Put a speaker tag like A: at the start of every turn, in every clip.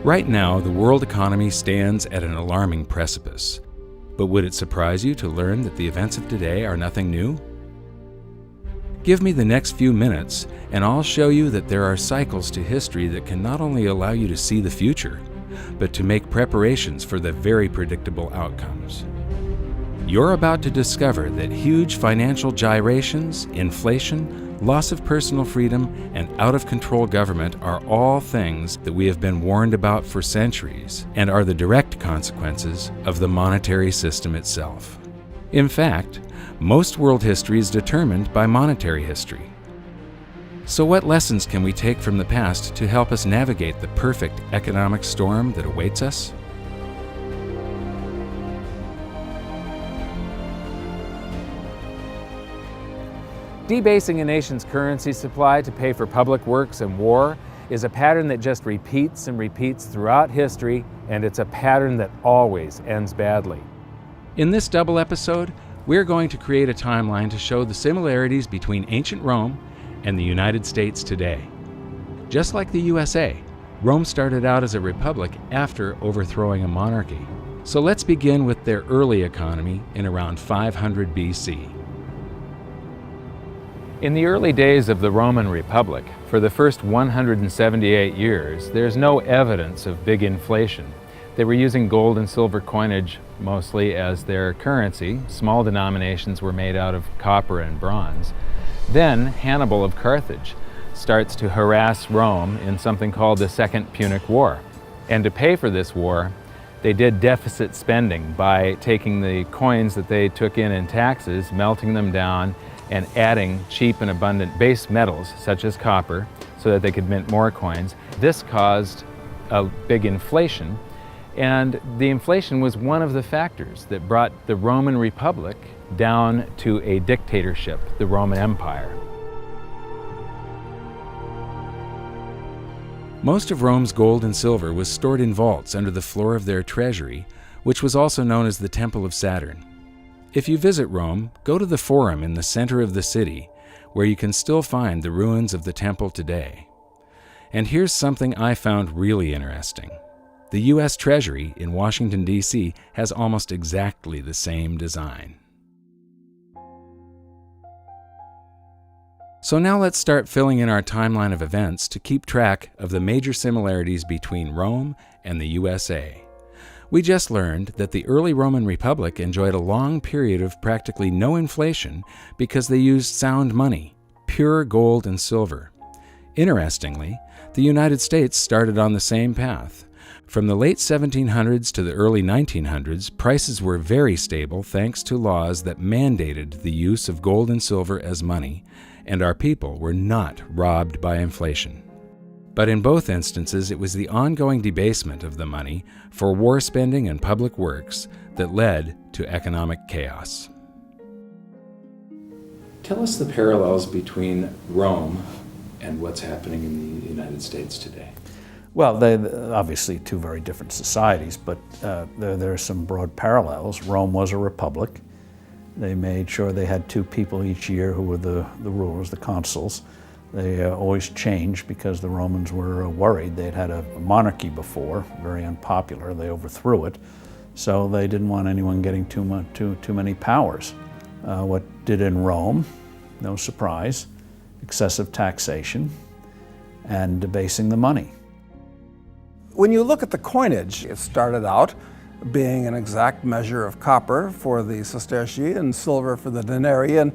A: Right now, the world economy stands at an alarming precipice. But would it surprise you to learn that the events of today are nothing new? Give me the next few minutes, and I'll show you that there are cycles to history that can not only allow you to see the future, but to make preparations for the very predictable outcomes. You're about to discover that huge financial gyrations, inflation, loss of personal freedom, and out-of-control government are all things that we have been warned about for centuries and are the direct consequences of the monetary system itself. In fact, most world history is determined by monetary history. So what lessons can we take from the past to help us navigate the perfect economic storm that awaits us?
B: Debasing a nation's currency supply to pay for public works and war is a pattern that just repeats and repeats throughout history, and it's a pattern that always ends badly.
A: In this double episode, we're going to create a timeline to show the similarities between ancient Rome and the United States today. Just like the USA, Rome started out as a republic after overthrowing a monarchy. So let's begin with their early economy in around 500 BC.
B: In the early days of the Roman Republic, for the first 178 years, there's no evidence of big inflation. They were using gold and silver coinage mostly as their currency. Small denominations were made out of copper and bronze. Then Hannibal of Carthage starts to harass Rome in something called the Second Punic War. And to pay for this war, they did deficit spending by taking the coins that they took in taxes, melting them down, and adding cheap and abundant base metals such as copper so that they could mint more coins. This caused a big inflation, and the inflation was one of the factors that brought the Roman Republic down to a dictatorship, the Roman Empire.
A: Most of Rome's gold and silver was stored in vaults under the floor of their treasury, which was also known as the Temple of Saturn. If you visit Rome, go to the Forum in the center of the city, where you can still find the ruins of the temple today. And here's something I found really interesting. The U.S. Treasury in Washington, D.C. has almost exactly the same design. So now let's start filling in our timeline of events to keep track of the major similarities between Rome and the USA. We just learned that the early Roman Republic enjoyed a long period of practically no inflation because they used sound money, pure gold and silver. Interestingly, the United States started on the same path. From the late 1700s to the early 1900s, prices were very stable thanks to laws that mandated the use of gold and silver as money, and our people were not robbed by inflation. But in both instances, it was the ongoing debasement of the money for war spending and public works that led to economic chaos. Tell us the parallels between Rome and what's happening in the United States today.
C: Well, they're obviously two very different societies, but there are some broad parallels. Rome was a republic. They made sure they had two people each year who were the rulers, the consuls. They always changed because the Romans were worried. They'd had a monarchy before, very unpopular. They overthrew it, so they didn't want anyone getting too many powers. What did in Rome? No surprise, excessive taxation and debasing the money.
D: When you look at the coinage, it started out being an exact measure of copper for the sestertii and silver for the denarii, and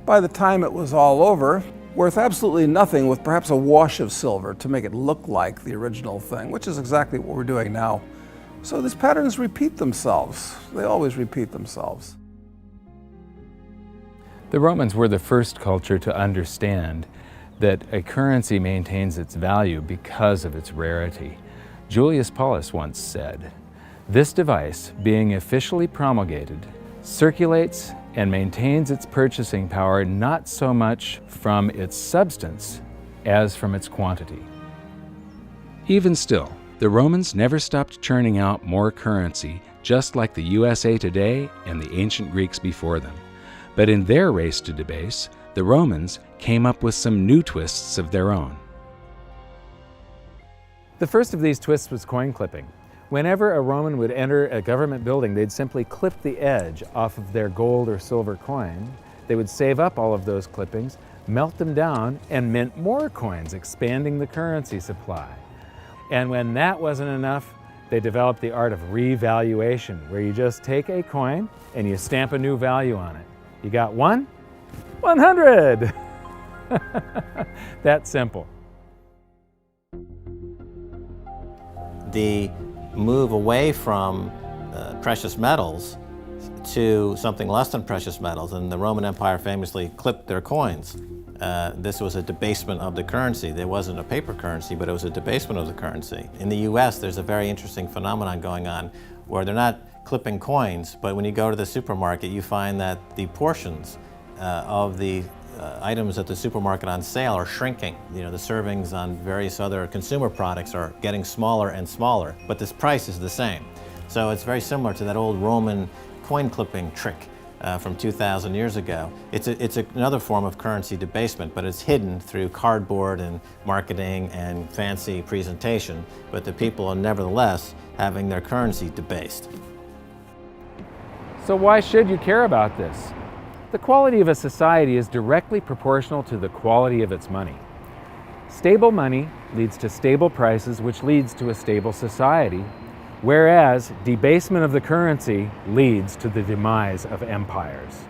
D: by the time it was all over, worth absolutely nothing with perhaps a wash of silver to make it look like the original thing, which is exactly what we're doing now. So these patterns repeat themselves. They always repeat themselves.
B: The Romans were the first culture to understand that a currency maintains its value because of its rarity. Julius Paulus once said, "This device, being officially promulgated, circulates and maintains its purchasing power not so much from its substance as from its quantity."
A: Even still, the Romans never stopped churning out more currency, just like the USA today and the ancient Greeks before them. But in their race to debase, the Romans came up with some new twists of their own.
B: The first of these twists was coin clipping. Whenever a Roman would enter a government building, they'd simply clip the edge off of their gold or silver coin. They would save up all of those clippings, melt them down, and mint more coins, expanding the currency supply. And when that wasn't enough, they developed the art of revaluation, where you just take a coin and you stamp a new value on it. You got 100! That simple.
E: The move away from precious metals to something less than precious metals, and the Roman Empire famously clipped their coins. This was a debasement of the currency. There wasn't a paper currency, but it was a debasement of the currency. In the US, there's a very interesting phenomenon going on where they're not clipping coins, but when you go to the supermarket, you find that the portions of the items at the supermarket on sale are shrinking. You know, the servings on various other consumer products are getting smaller and smaller, but this price is the same. So it's very similar to that old Roman coin clipping trick from 2,000 years ago. It's another form of currency debasement, but it's hidden through cardboard and marketing and fancy presentation, but the people are nevertheless having their currency debased.
B: So why should you care about this? The quality of a society is directly proportional to the quality of its money. Stable money leads to stable prices, which leads to a stable society, whereas debasement of the currency leads to the demise of empires.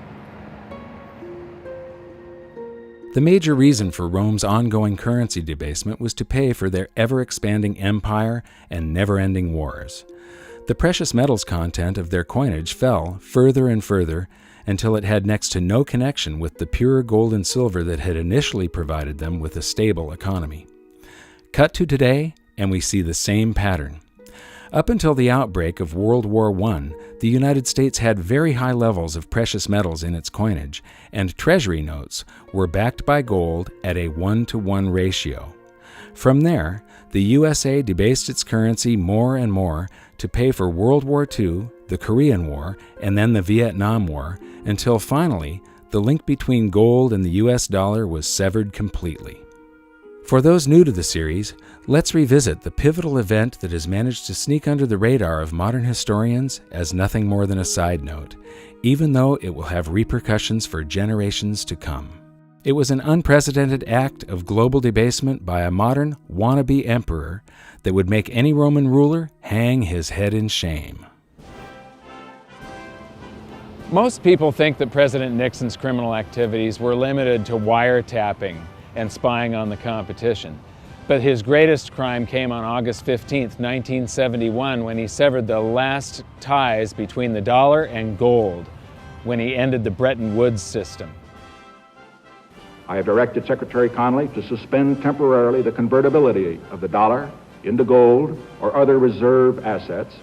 A: The major reason for Rome's ongoing currency debasement was to pay for their ever-expanding empire and never-ending wars. The precious metals content of their coinage fell further and further until it had next to no connection with the pure gold and silver that had initially provided them with a stable economy. Cut to today, and we see the same pattern. Up until the outbreak of World War I, the United States had very high levels of precious metals in its coinage, and treasury notes were backed by gold at a 1-to-1 ratio. From there, the USA debased its currency more and more to pay for World War II, the Korean War, and then the Vietnam War, until finally, the link between gold and the US dollar was severed completely. For those new to the series, let's revisit the pivotal event that has managed to sneak under the radar of modern historians as nothing more than a side note, even though it will have repercussions for generations to come. It was an unprecedented act of global debasement by a modern wannabe emperor that would make any Roman ruler hang his head in shame.
B: Most people think that President Nixon's criminal activities were limited to wiretapping and spying on the competition. But his greatest crime came on August 15th, 1971, when he severed the last ties between the dollar and gold, when he ended the Bretton Woods system.
F: I have directed Secretary Connally to suspend temporarily the convertibility of the dollar into gold or other reserve assets,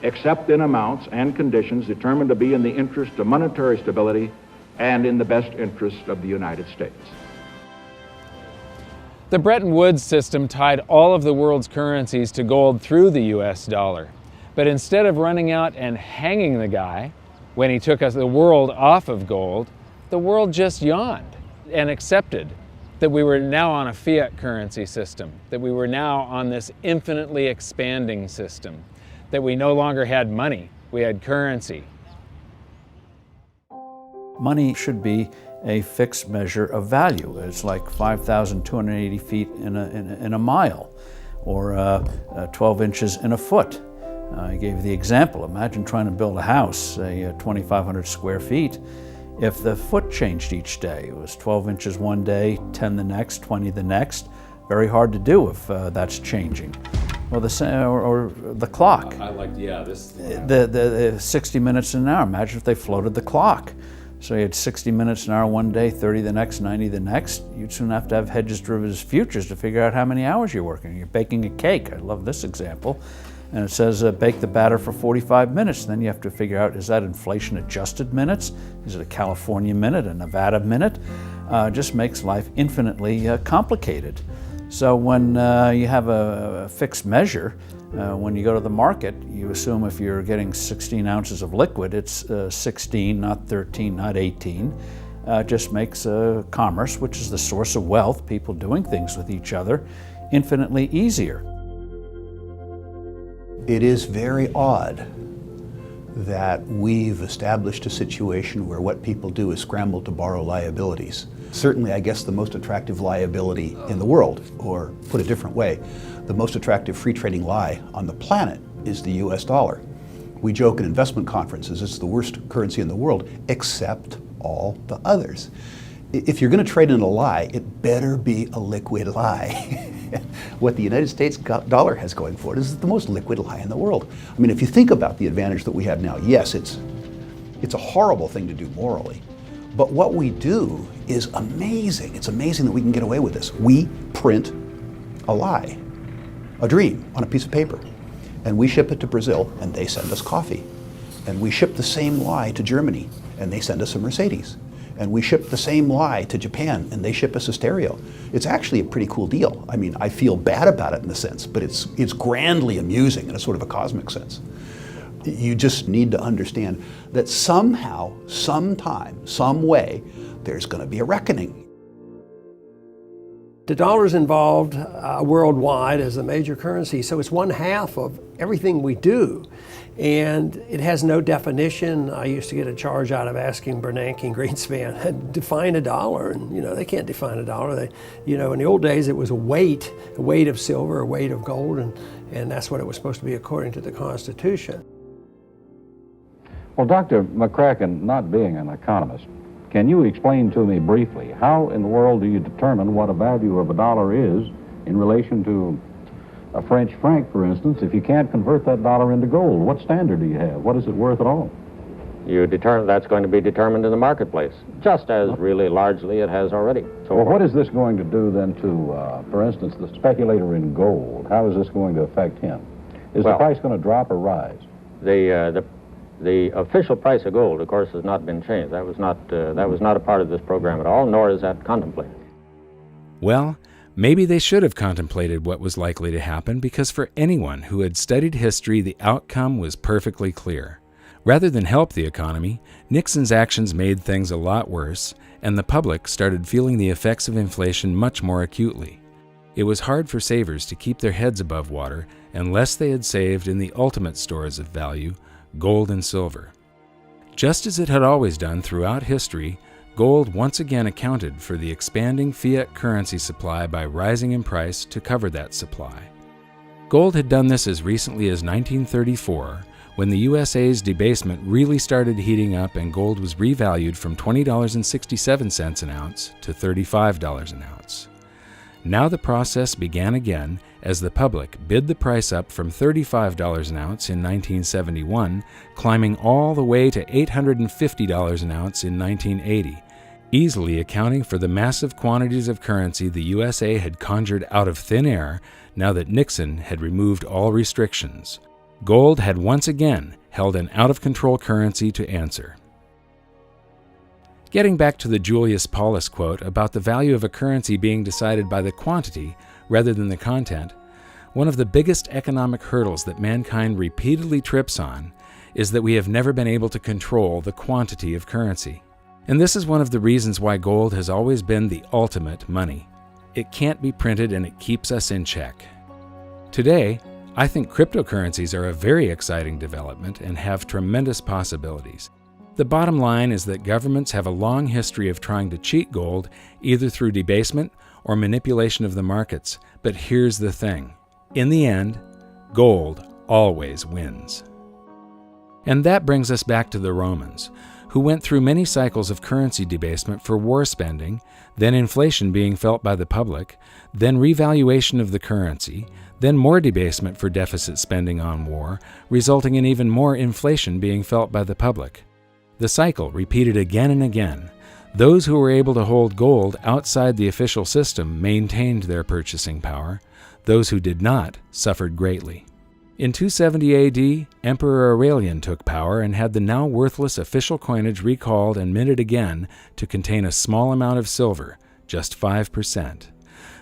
F: except in amounts and conditions determined to be in the interest of monetary stability and in the best interest of the United States.
B: The Bretton Woods system tied all of the world's currencies to gold through the US dollar. But instead of running out and hanging the guy when he took the world off of gold, the world just yawned and accepted that we were now on a fiat currency system, that we were now on this infinitely expanding system, that we no longer had money, we had currency.
C: Money should be a fixed measure of value. It's like 5,280 feet in a mile, or 12 inches in a foot. I gave the example. Imagine trying to build a house, say 2,500 square feet. If the foot changed each day, it was 12 inches one day, 10 the next, 20 the next. Very hard to do if that's changing. Or the clock. The 60 minutes an hour. Imagine if they floated the clock. So you had 60 minutes an hour one day, 30 the next, 90 the next. You'd soon have to have hedges, derivatives, futures to figure out how many hours you're working. You're baking a cake. I love this example. And it says bake the batter for 45 minutes. And then you have to figure out, is that inflation adjusted minutes? Is it a California minute, a Nevada minute? Just makes life infinitely complicated. So when you have a fixed measure, when you go to the market, you assume if you're getting 16 ounces of liquid, it's 16, not 13, not 18. Just makes commerce, which is the source of wealth, people doing things with each other, infinitely easier.
G: It is very odd that we've established a situation where what people do is scramble to borrow liabilities. Certainly, I guess, the most attractive liability in the world, or put a different way, the most attractive free trading lie on the planet is the US dollar. We joke in investment conferences it's the worst currency in the world, except all the others. If you're going to trade in a lie, it better be a liquid lie. What the United States dollar has going for it is the most liquid lie in the world. I mean, if you think about the advantage that we have now, yes, it's a horrible thing to do morally, but what we do is amazing. It's amazing that we can get away with this. We print a lie, a dream, on a piece of paper, and we ship it to Brazil, and they send us coffee. And we ship the same lie to Germany, and they send us a Mercedes. And we ship the same lie to Japan, and they ship us a stereo. It's actually a pretty cool deal. I mean, I feel bad about it in a sense, but it's grandly amusing in a sort of a cosmic sense. You just need to understand that somehow, sometime, some way, there's going to be a reckoning.
H: The dollar's involved worldwide as a major currency, so it's 1/2 of everything we do. And it has no definition. I used to get a charge out of asking Bernanke and Greenspan, define a dollar, and they can't define a dollar. In the old days it was a weight of silver, a weight of gold, and that's what it was supposed to be according to the Constitution.
I: Well, Dr. McCracken, not being an economist, can you explain to me briefly how in the world do you determine what a value of a dollar is in relation to a French franc, for instance, if you can't convert that dollar into gold? What standard do you have? What is it worth at all?
J: You determine that's going to be determined in the marketplace, just as really largely it has already.
I: So what is this going to do then to, for instance, the speculator in gold? How is this going to affect him? Is the price going to drop or rise?
J: The official price of gold, of course, has not been changed. That was not a part of this program at all, nor is that contemplated.
A: Well, maybe they should have contemplated what was likely to happen, because for anyone who had studied history, the outcome was perfectly clear. Rather than help the economy, Nixon's actions made things a lot worse, and the public started feeling the effects of inflation much more acutely. It was hard for savers to keep their heads above water unless they had saved in the ultimate stores of value, gold and silver. Just as it had always done throughout history, gold once again accounted for the expanding fiat currency supply by rising in price to cover that supply. Gold had done this as recently as 1934, when the USA's debasement really started heating up and gold was revalued from $20.67 an ounce to $35 an ounce. Now the process began again as the public bid the price up from $35 an ounce in 1971, climbing all the way to $850 an ounce in 1980, easily accounting for the massive quantities of currency the USA had conjured out of thin air now that Nixon had removed all restrictions. Gold had once again held an out-of-control currency to answer. Getting back to the Julius Paulus quote about the value of a currency being decided by the quantity rather than the content, one of the biggest economic hurdles that mankind repeatedly trips on is that we have never been able to control the quantity of currency. And this is one of the reasons why gold has always been the ultimate money. It can't be printed and it keeps us in check. Today, I think cryptocurrencies are a very exciting development and have tremendous possibilities. The bottom line is that governments have a long history of trying to cheat gold, either through debasement or manipulation of the markets. But here's the thing. In the end, gold always wins. And that brings us back to the Romans, who went through many cycles of currency debasement for war spending, then inflation being felt by the public, then revaluation of the currency, then more debasement for deficit spending on war, resulting in even more inflation being felt by the public. The cycle repeated again and again. Those who were able to hold gold outside the official system maintained their purchasing power. Those who did not suffered greatly. In 270 AD, Emperor Aurelian took power and had the now worthless official coinage recalled and minted again to contain a small amount of silver, just 5%.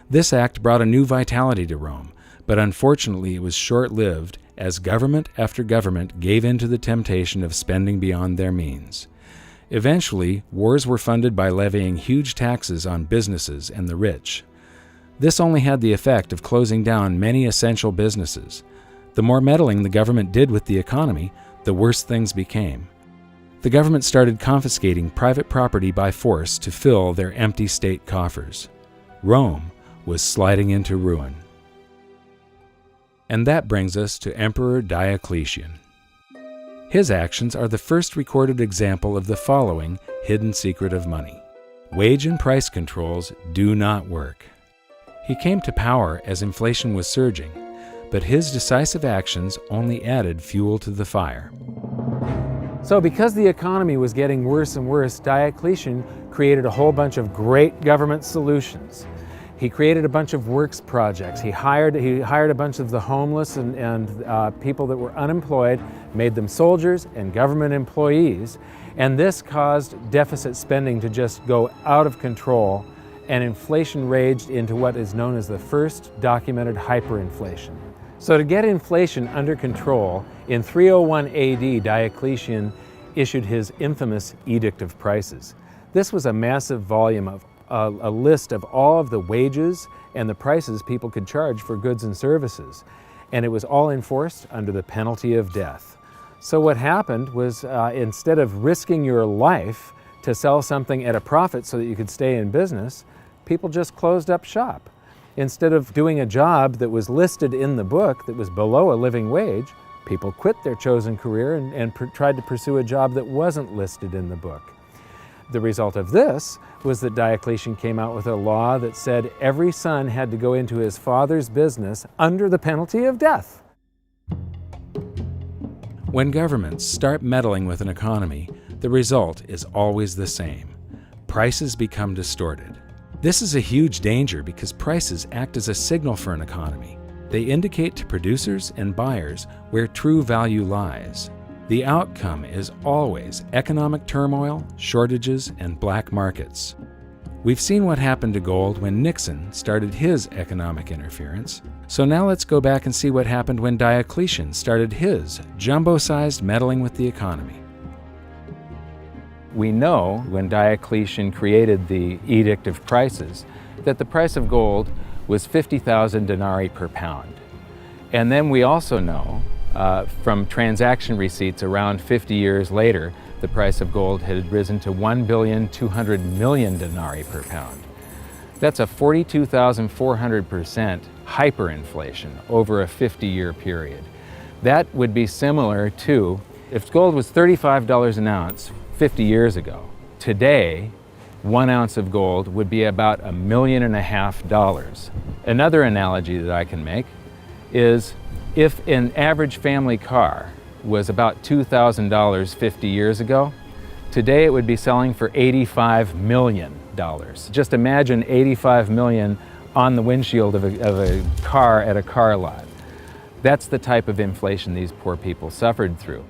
A: This act brought a new vitality to Rome, but unfortunately it was short-lived as government after government gave in to the temptation of spending beyond their means. Eventually, wars were funded by levying huge taxes on businesses and the rich. This only had the effect of closing down many essential businesses. The more meddling the government did with the economy, the worse things became. The government started confiscating private property by force to fill their empty state coffers. Rome was sliding into ruin. And that brings us to Emperor Diocletian. His actions are the first recorded example of the following hidden secret of money. Wage and price controls do not work. He came to power as inflation was surging, but his decisive actions only added fuel to the fire.
B: So because the economy was getting worse and worse, Diocletian created a whole bunch of great government solutions. He created a bunch of works projects. He hired a bunch of the homeless and people that were unemployed, made them soldiers and government employees, and this caused deficit spending to just go out of control, and inflation raged into what is known as the first documented hyperinflation. So to get inflation under control, in 301 AD, Diocletian issued his infamous Edict of Prices. This was a massive volume of a list of all of the wages and the prices people could charge for goods and services. And it was all enforced under the penalty of death. So what happened was instead of risking your life to sell something at a profit so that you could stay in business, people just closed up shop. Instead of doing a job that was listed in the book that was below a living wage, people quit their chosen career and tried to pursue a job that wasn't listed in the book. The result of this was that Diocletian came out with a law that said every son had to go into his father's business under the penalty of death.
A: When governments start meddling with an economy, the result is always the same. Prices become distorted. This is a huge danger because prices act as a signal for an economy. They indicate to producers and buyers where true value lies. The outcome is always economic turmoil, shortages, and black markets. We've seen what happened to gold when Nixon started his economic interference. So now let's go back and see what happened when Diocletian started his jumbo-sized meddling with the economy.
B: We know when Diocletian created the Edict of Prices that the price of gold was 50,000 denarii per pound. And then we also know from transaction receipts around 50 years later, the price of gold had risen to 1,200,000,000 denarii per pound. That's a 42,400% hyperinflation over a 50-year period. That would be similar to if gold was $35 an ounce 50 years ago. Today, 1 ounce of gold would be about $1.5 million. Another analogy that I can make is if an average family car was about $2,000 50 years ago, today it would be selling for $85 million. Just imagine $85 million on the windshield of a car at a car lot. That's the type of inflation these poor people suffered through.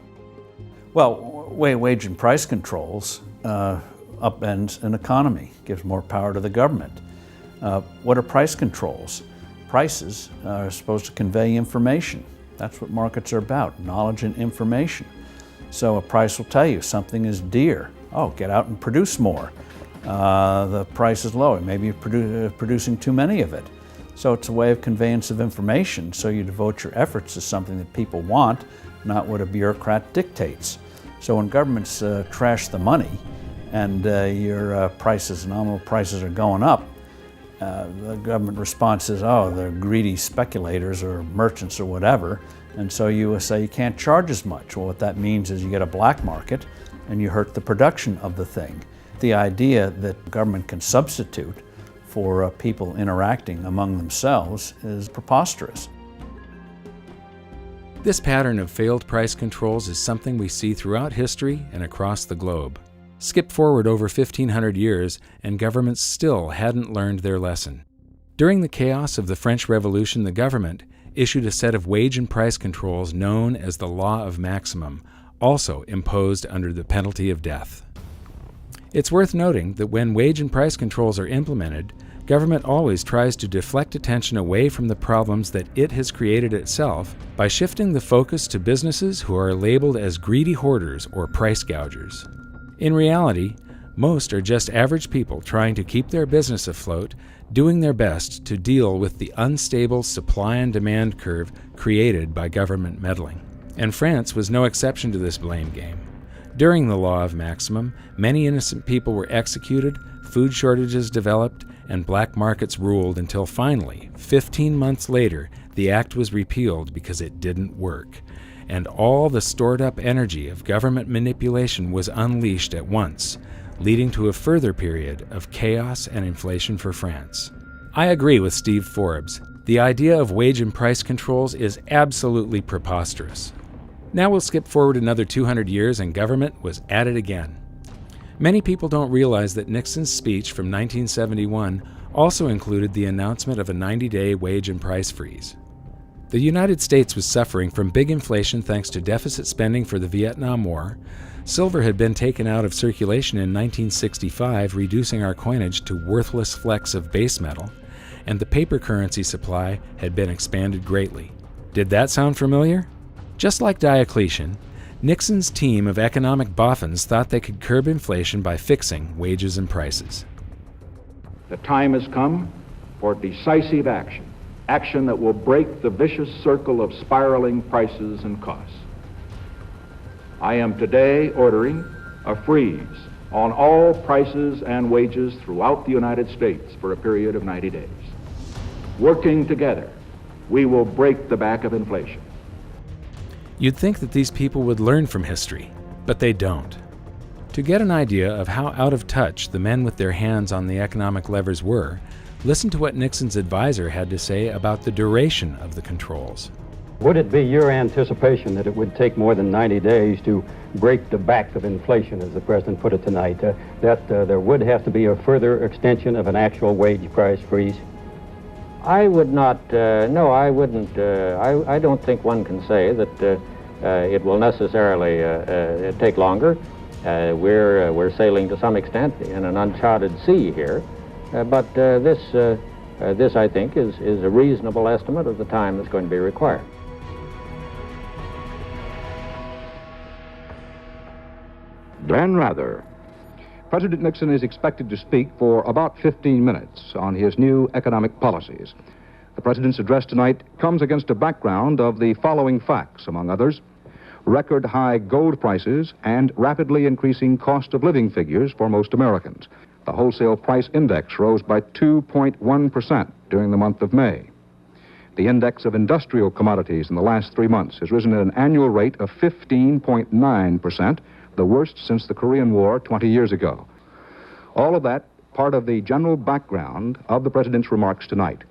C: Well, wage and price controls upends an economy, gives more power to the government. What are price controls? Prices are supposed to convey information. That's what markets are about, knowledge and information. So a price will tell you something is dear. Oh, get out and produce more. The price is low. Maybe you're producing too many of it. So it's a way of conveyance of information. So you devote your efforts to something that people want, not what a bureaucrat dictates. So when governments trash the money and your prices, nominal prices are going up, the government response is, oh, they're greedy speculators or merchants or whatever, and so you say you can't charge as much. Well, what that means is you get a black market and you hurt the production of the thing. The idea that government can substitute for people interacting among themselves is preposterous.
A: This pattern of failed price controls is something we see throughout history and across the globe. Skip forward over 1,500 years, and governments still hadn't learned their lesson. During the chaos of the French Revolution, the government issued a set of wage and price controls known as the Law of Maximum, also imposed under the penalty of death. It's worth noting that when wage and price controls are implemented, government always tries to deflect attention away from the problems that it has created itself by shifting the focus to businesses who are labeled as greedy hoarders or price gougers. In reality, Most are just average people trying to keep their business afloat, doing their best to deal with the unstable supply and demand curve created by government meddling. And France was no exception to this blame game. During the law of maximum, many innocent people were executed, food shortages developed, and black markets ruled until finally, 15 months later, the act was repealed because it didn't work. And all the stored-up energy of government manipulation was unleashed at once, leading to a further period of chaos and inflation for France. I agree with Steve Forbes. The idea of wage and price controls is absolutely preposterous. Now we'll skip forward another 200 years and government was at it again. Many people don't realize that Nixon's speech from 1971 also included the announcement of a 90-day wage and price freeze. The United States was suffering from big inflation thanks to deficit spending for the Vietnam War. Silver had been taken out of circulation in 1965, reducing our coinage to worthless flecks of base metal, and the paper currency supply had been expanded greatly. Did that sound familiar? Just like Diocletian, Nixon's team of economic boffins thought they could curb inflation by fixing wages and prices.
F: The time has come for decisive action, action that will break the vicious circle of spiraling prices and costs. I am today ordering a freeze on all prices and wages throughout the United States for a period of 90 days. Working together, we will break the back of inflation.
A: You'd think that these people would learn from history, but they don't. To get an idea of how out of touch the men with their hands on the economic levers were, listen to what Nixon's advisor had to say about the duration of the controls.
K: Would it be your anticipation that it would take more than 90 days to break the back of inflation, as the President put it tonight, that there would have to be a further extension of an actual wage price freeze?
J: I would not, no, I wouldn't. I don't think one can say that it will necessarily take longer. We're sailing to some extent in an uncharted sea here, but this I think is a reasonable estimate of the time that's going to be required.
I: Glenn Rather. President Nixon is expected to speak for about 15 minutes on his new economic policies. The President's address tonight comes against a background of the following facts, among others: record high gold prices and rapidly increasing cost of living figures for most Americans. The wholesale price index rose by 2.1% during the month of May. The index of industrial commodities in the last 3 months has risen at an annual rate of 15.9%, the worst since the Korean War 20 years ago. All of that part of the general background of the President's remarks tonight.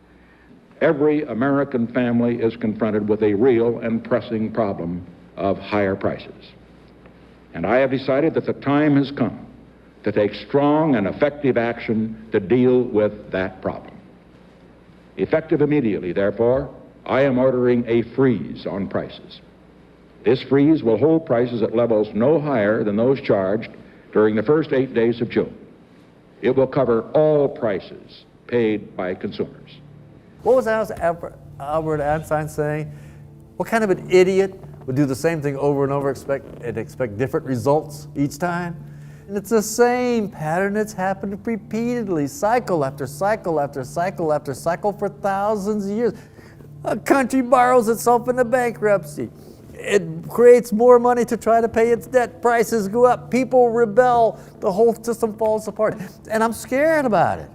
F: Every American family is confronted with a real and pressing problem of higher prices. And I have decided that the time has come to take strong and effective action to deal with that problem. Effective immediately, therefore, I am ordering a freeze on prices. This freeze will hold prices at levels no higher than those charged during the first 8 days of June. It will cover all prices paid by consumers.
L: What was Albert Einstein saying? What kind of an idiot would do the same thing over and over and expect different results each time? And it's the same pattern that's happened repeatedly, cycle after cycle after cycle after cycle for thousands of years. A country borrows itself into bankruptcy. It creates more money to try to pay its debt. Prices go up. People rebel. The whole system falls apart. And I'm scared about it.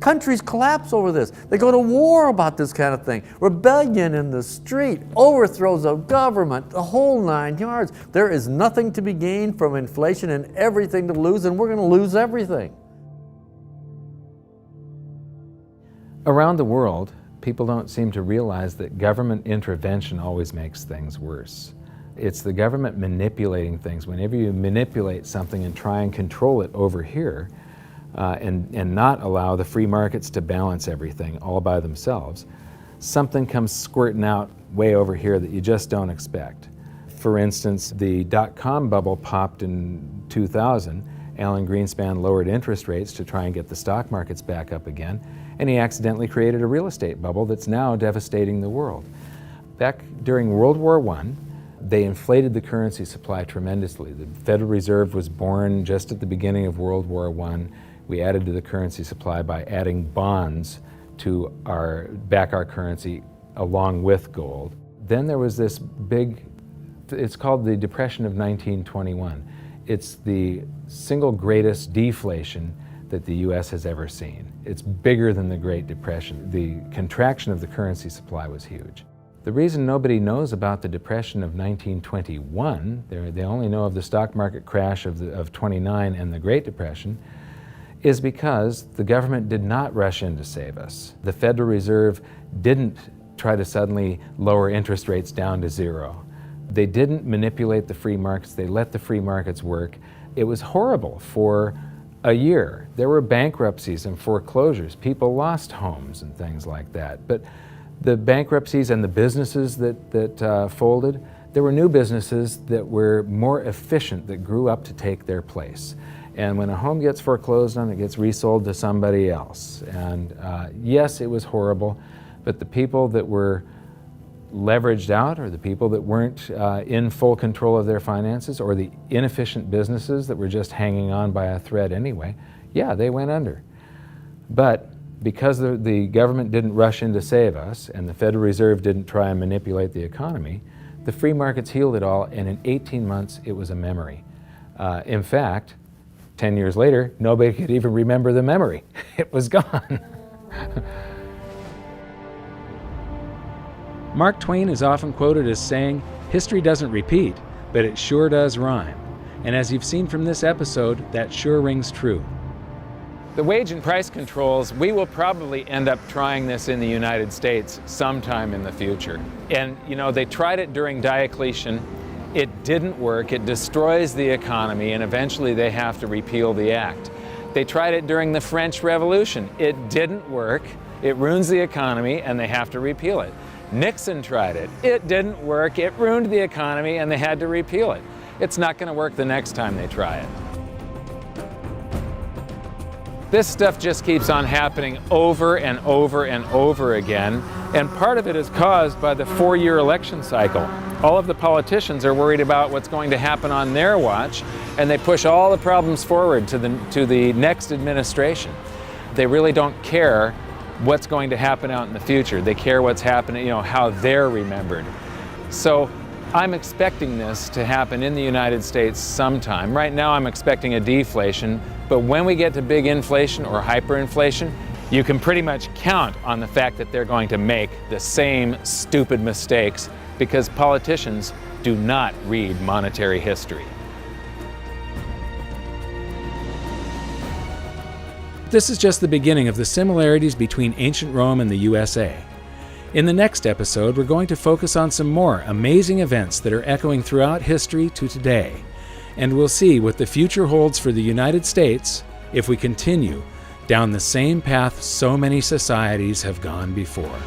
L: Countries collapse over this. They go to war about this kind of thing. Rebellion in the street, overthrows of government, the whole 9 yards. There is nothing to be gained from inflation and everything to lose, and we're going to lose everything.
B: Around the world, people don't seem to realize that government intervention always makes things worse. It's the government manipulating things. Whenever you manipulate something and try and control it over here, and not allow the free markets to balance everything all by themselves, something comes squirting out way over here that you just don't expect. For instance, the dot-com bubble popped in 2000. Alan Greenspan lowered interest rates to try and get the stock markets back up again, and he accidentally created a real estate bubble that's now devastating the world. Back during World War I, they inflated the currency supply tremendously. The Federal Reserve was born just at the beginning of World War I. We added to the currency supply by adding bonds to back our currency along with gold. Then there was this big, it's called the Depression of 1921. It's the single greatest deflation that the U.S. has ever seen. It's bigger than the Great Depression. The contraction of the currency supply was huge. The reason nobody knows about the Depression of 1921, they only know of the stock market crash of 29 and the Great Depression, is because the government did not rush in to save us. The Federal Reserve didn't try to suddenly lower interest rates down to zero. They didn't manipulate the free markets. They let the free markets work. It was horrible for a year. There were bankruptcies and foreclosures. People lost homes and things like that. But the bankruptcies and the businesses that folded, there were new businesses that were more efficient, that grew up to take their place. And when a home gets foreclosed on, it gets resold to somebody else. And yes, it was horrible, but the people that were leveraged out, or the people that weren't in full control of their finances, or the inefficient businesses that were just hanging on by a thread anyway, yeah, they went under. But because the government didn't rush in to save us, and the Federal Reserve didn't try and manipulate the economy, the free markets healed it all, and in 18 months it was a memory. In fact, 10 years later, nobody could even remember the memory. It was gone.
A: Mark Twain is often quoted as saying, "History doesn't repeat, but it sure does rhyme." And as you've seen from this episode, that sure rings true.
B: The wage and price controls, we will probably end up trying this in the United States sometime in the future. And you know, they tried it during Diocletian. It didn't work. It destroys the economy, and eventually they have to repeal the act. They tried it during the French Revolution. It didn't work. It ruins the economy, and they have to repeal it. Nixon tried it. It didn't work. It ruined the economy, and they had to repeal it. It's not going to work the next time they try it. This stuff just keeps on happening over and over and over again, and part of it is caused by the 4-year election cycle. All of the politicians are worried about what's going to happen on their watch, and they push all the problems forward to the next administration. They really don't care what's going to happen out in the future. They care what's happening, you know, how they're remembered. So I'm expecting this to happen in the United States sometime. Right now I'm expecting a deflation, but when we get to big inflation or hyperinflation, you can pretty much count on the fact that they're going to make the same stupid mistakes, because politicians do not read monetary history.
A: This is just the beginning of the similarities between ancient Rome and the USA. In the next episode, we're going to focus on some more amazing events that are echoing throughout history to today. And we'll see what the future holds for the United States if we continue down the same path so many societies have gone before.